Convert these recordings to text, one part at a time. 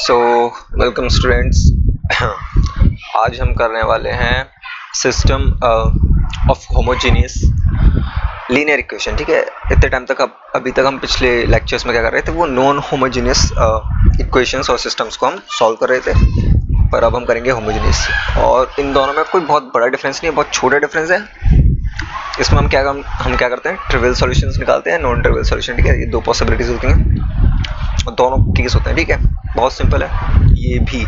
So welcome students. आज हम करने वाले हैं system of homogeneous linear equation. ठीक है, इतने टाइम तक अभी तक हम पिछले लेक्चर्स में क्या कर रहे थे, वो नॉन होमोजीनियस इक्वेशंस और सिस्टम्स को हम सॉल्व कर रहे थे, पर अब हम करेंगे होमोजीनियस। और इन दोनों में कोई बहुत बड़ा डिफरेंस नहीं है, बहुत छोटा डिफरेंस है। इसमें हम क्या करते हैं, ट्रिवियल सॉल्यूशंस निकालते हैं, नॉन ट्रिवियल सॉल्यूशन। ठीक है, ये दो पॉसिबिलिटीज होती हैं और दोनों केस होते हैं। ठीक है, बहुत सिंपल है ये भी।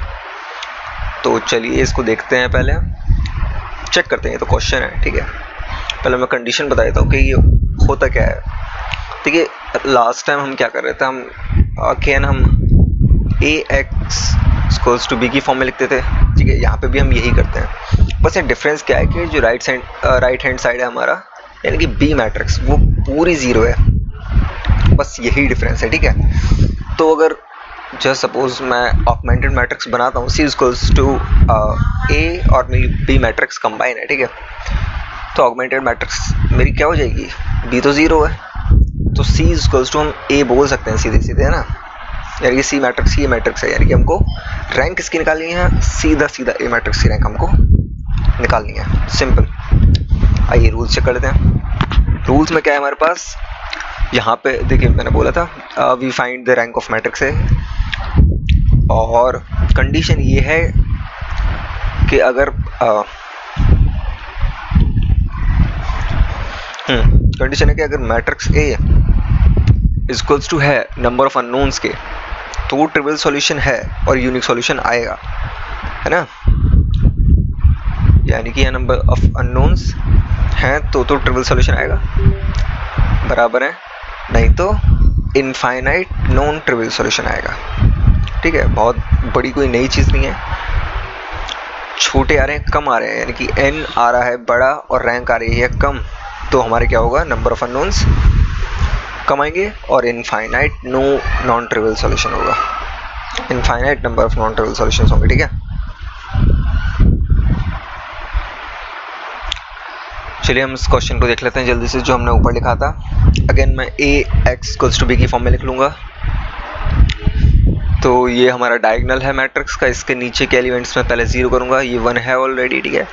तो चलिए इसको देखते हैं, पहले चेक करते हैं। ये तो क्वेश्चन है। ठीक है, पहले मैं कंडीशन बता देता हूँ कि ये होता क्या है। ठीक है, लास्ट टाइम हम क्या कर रहे थे, हम ए एक्स इक्वल्स टू बी की फॉर्म में लिखते थे। ठीक है, यहाँ पे भी हम यही करते हैं। बस ये डिफरेंस क्या है कि जो राइट हैंड साइड है हमारा, यानी कि बी मैट्रिक्स, वो पूरी जीरो है। बस यही डिफरेंस है। ठीक है, तो अगर जस्ट सपोज मैं ऑगमेंटेड मैट्रिक्स बनाता हूँ, सी इक्वल्स टू ए और मेरी बी मैट्रिक्स कंबाइन है। ठीक है, तो ऑगमेंटेड मैट्रिक्स मेरी क्या हो जाएगी, बी तो जीरो है, तो सी इक्वल्स टू हम ए बोल सकते हैं सीधे सीधे, है ना। यानी कि सी मैट्रिक्स ही मैट्रिक्स है, यानी कि हमको रैंक किसकी निकालनी है, सीधा सीधा ए मैट्रिक्स की रैंक हमको निकालनी है। सिंपल। आइए रूल्स चेक कर लेते हैं। रूल्स में क्या है हमारे पास, यहाँ पे देखिए मैंने बोला था we find the rank of matrix है, और कंडीशन ये है कि अगर कंडीशन है कि अगर मैट्रिक्स ए इक्वल्स टू है नंबर ऑफ अननोन्स के, तो वो ट्रिवियल सॉल्यूशन है और यूनिक सॉल्यूशन आएगा, है ना। यानी कि नंबर ऑफ अननोन्स हैं तो ट्रिवियल सॉल्यूशन आएगा, बराबर है, नहीं तो इनफाइनाइट नॉन ट्रिवियल सॉल्यूशन आएगा। ठीक है, बहुत बड़ी कोई नई चीज़ नहीं है। छोटे आ रहे हैं, कम आ रहे हैं, यानी कि n आ रहा है बड़ा और रैंक आ रही है कम, तो हमारे क्या होगा, नंबर ऑफ अननोन्स कम आएंगे और इनफाइनाइट नॉन ट्रिवियल सॉल्यूशन होगा। Infinite number of non trivial solutions होंगे। ठीक है, चलिए हम इस क्वेश्चन को देख लेते हैं जल्दी से, जो हमने ऊपर लिखा था। अगेन मैं ए एक्स इक्वल्स टू बी की फॉर्म में लिख लूँगा। तो ये हमारा डायगोनल है मैट्रिक्स का, इसके नीचे के एलिमेंट्स में पहले जीरो करूँगा, ये 1 है ऑलरेडी। ठीक है,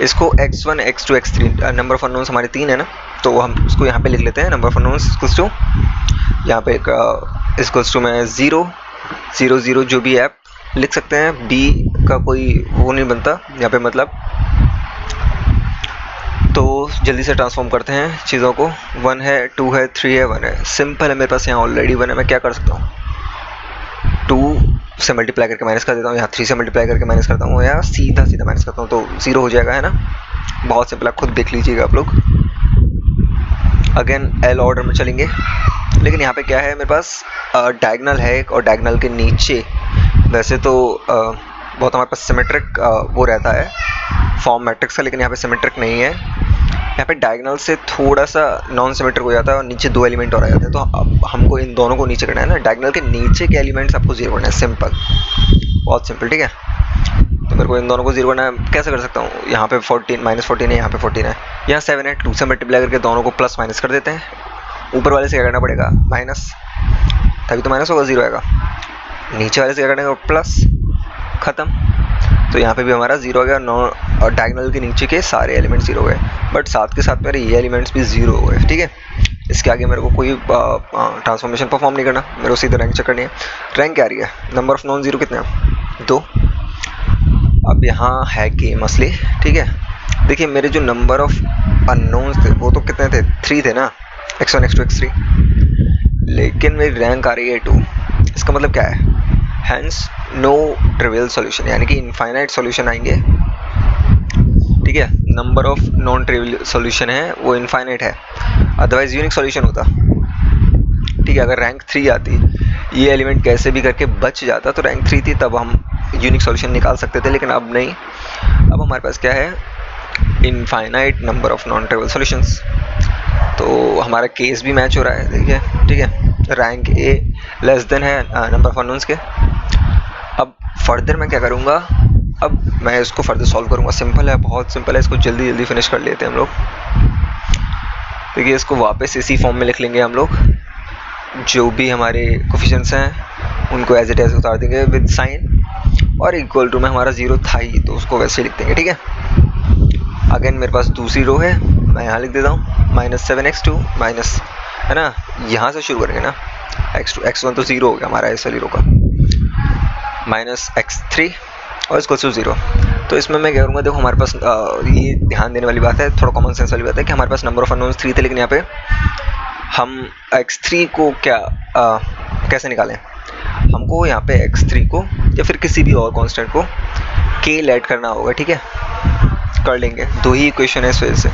इसको x1 x2 x3 number of unknowns हमारे 3 है ना, तो हम उसको यहाँ पे लिख लेते हैं। Number of unknowns equals to, यहाँ पे इक्वल्स टू में 0 0 0 जो भी है लिख सकते हैं। b का कोई वो नहीं बनता यहाँ पे, मतलब। तो जल्दी से ट्रांसफॉर्म करते हैं चीज़ों को। 1 है, 2 है, 3 है, 1 है। सिंपल है, मेरे पास यहाँ ऑलरेडी 1 है। मैं क्या कर सकता हूँ, 2 से मल्टीप्लाई करके माइनस कर देता हूँ, यहाँ 3 से मल्टीप्लाई करके माइनस करता हूँ, या सीधा सीधा माइनस करता हूँ, तो 0 हो जाएगा, है ना। बहुत सिंपल है, खुद देख लीजिएगा आप लोग। अगेन एल ऑर्डर में चलेंगे, लेकिन यहाँ पे क्या है, मेरे पास डायगोनल है एक, और डायगोनल के नीचे वैसे तो बहुत हमारे पास सिमेट्रिक वो रहता है फॉर्म मैट्रिक्स का, लेकिन यहाँ पे सिमेट्रिक नहीं है। यहाँ पे डायगोनल से थोड़ा सा नॉन सिमेट्रिक हो जाता है और नीचे 2 एलिमेंट और आ जाते हैं, तो अब हमको इन दोनों को नीचे करना है ना। डायगोनल के नीचे के एलिमेंट्स आपको जीरो करना है, सिंपल, बहुत सिंपल। ठीक है, तो मेरे को इन दोनों को जीरो करना है। कैसे कर सकता हूँ, यहाँ पे 14 -14 है, यहाँ पे 14 है, यहाँ 7 है, 2 से मल्टीप्लाई करके दोनों को प्लस माइनस कर देते हैं। ऊपर वाले से क्या करना पड़ेगा, माइनस, तभी तो माइनस होगा, जीरो आएगा। नीचे वाले से क्या करना, प्लस, ख़त्म। तो यहाँ पे भी हमारा जीरो आ गया, और डायगोनल के नीचे के सारे एलिमेंट जीरो हो गए, बट साथ के साथ मेरे ये एलिमेंट्स भी जीरो हो गए। ठीक है, इसके आगे मेरे को कोई ट्रांसफॉर्मेशन परफॉर्म नहीं करना, मेरे को सीधे रैंक चेक करनी है। रैंक क्या आ रही है, नंबर ऑफ नॉन जीरो कितने हैं, 2। अब यहाँ है कि मसले, ठीक है, देखिए मेरे जो नंबर ऑफ अननोन्स थे वो तो कितने थे, 3 थे ना, x1 x2 x3, लेकिन मेरी रैंक आ रही है 2। इसका मतलब क्या है, हैंस नो ट्रिवियल सॉल्यूशन, यानी कि इनफाइनाइट सॉल्यूशन आएंगे। ठीक है, number of non trivial solution है वो इनफाइनाइट है, अदरवाइज यूनिक सॉल्यूशन होता। ठीक है, अगर रैंक 3 आती, ये एलिमेंट कैसे भी करके बच जाता, तो रैंक 3 थी, तब हम यूनिक सॉल्यूशन निकाल सकते थे, लेकिन अब नहीं। अब हमारे पास क्या है, infinite number of non trivial solutions, तो हमारा केस भी मैच हो रहा है। देखिए, ठीक है, रैंक ए लेस देन है नंबर ऑफ अननोन्स के। अब फर्दर मैं क्या करूँगा, अब मैं इसको फर्दर सॉल्व करूँगा। सिंपल है, बहुत सिंपल है, इसको जल्दी जल्दी फिनिश कर लेते हैं हम लोग। देखिए, इसको वापस इसी फॉर्म में लिख लेंगे हम लोग, जो भी हमारे कोफिशिएंट्स हैं उनको एज इट एज उतार देंगे विद साइन, और इक्वल टू में हमारा 0 था ही तो उसको वैसे ही लिख देंगे, ठीक है। अगेन मेरे पास दूसरी रो है, मैं यहाँ लिख देता हूँ -7x2 माइनस, है ना, यहाँ से शुरू करेंगे ना, x2 x1 तो 0 हो गया हमारा इस वाली रो का, -x3 और इसको 0। तो इसमें मैं क्या करूँगा, देखो हमारे पास ये ध्यान देने वाली बात है, थोड़ा कॉमन सेंस वाली बात है कि हमारे पास नंबर ऑफ अननोन्स 3 थे, लेकिन यहाँ पे हम x3 को क्या कैसे निकालें, हमको यहाँ पे x3 को या फिर किसी भी और कांस्टेंट को k ऐड करना होगा, ठीक है, कर लेंगे, दो ही इक्वेशन है इस वजह से,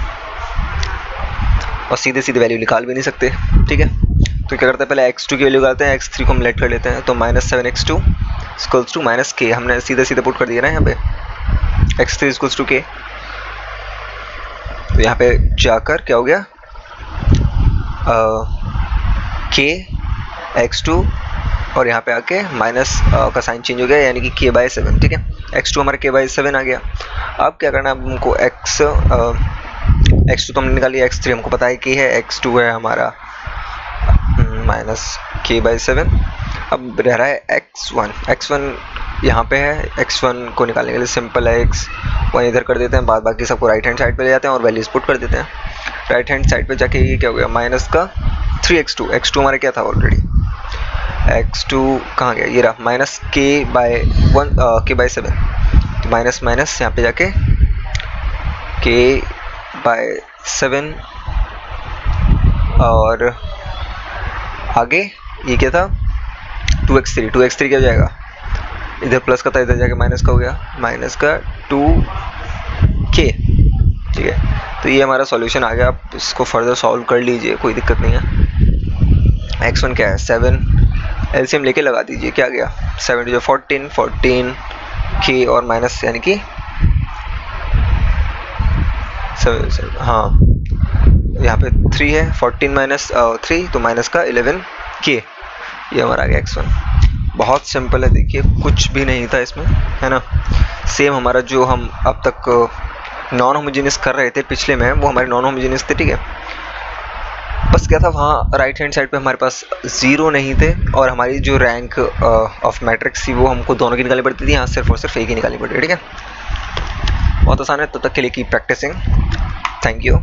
और सीधे सीधे वैल्यू निकाल भी नहीं सकते, ठीक है। तो क्या करते हैं, पहले x2 की वैल्यू निकालते हैं, x3 को हम लेट कर लेते हैं, तो -7x2 इक्वल्स टू -k, हमने सीधे सीधे पुट कर दिया ना यहाँ पे, x3 इक्वल्स टू k। तो यहाँ पे जाकर क्या हो गया, k x2 और यहाँ पे आके माइनस का साइन चेंज हो गया, यानी कि k/7, ठीक है। x2 हमारा k/7 आ गया। अब क्या करना है हमको, x2 तो हमने निकाल लिया, x3 हमको पता है k है, x2 है हमारा -k/7। अब रह रहा है x1 यहाँ पे है, x1 को निकालने के लिए सिंपल है, x1 इधर कर देते हैं, बाद बाकी सबको राइट हैंड साइड पे ले जाते हैं और वैल्यूज पुट कर देते हैं। राइट हैंड साइड पे जाके ये क्या हो गया, माइनस का 3x2, x2 हमारा क्या था ऑलरेडी, x2 कहाँ गया, ये रहा -k/7, तो माइनस माइनस यहाँ पे जाके k/7, और आगे ये क्या था 2x3 क्या हो जाएगा, इधर प्लस का था इधर जाके माइनस का हो गया, माइनस का 2k, ठीक है। तो ये हमारा सॉल्यूशन आ गया, आप इसको फर्दर सॉल्व कर लीजिए, कोई दिक्कत नहीं है। x1 क्या है 7, एलसीएम लेके लगा दीजिए, क्या गया 7 जो 14 k और माइनस यानी कि 7, हाँ यहाँ पे 3 है, 14 माइनस 3 तो माइनस का 11k, ये हमारा आ गया x1। बहुत सिंपल है, देखिए कुछ भी नहीं था इसमें, है ना। सेम हमारा जो हम अब तक नॉन होमोजेनियस कर रहे थे पिछले में, वो हमारे नॉन होमोजेनियस थे, ठीक है। बस क्या था, वहाँ राइट हैंड साइड पे हमारे पास 0 नहीं थे, और हमारी जो रैंक ऑफ मैट्रिक्स थी वो हमको दोनों की निकालनी पड़ती थी, यहाँ सिर्फ और सिर्फ एक ही निकालनी पड़ती है, ठीक है। बहुत आसान है, तब तक के लिए कीप प्रैक्टिसिंग, थैंक यू।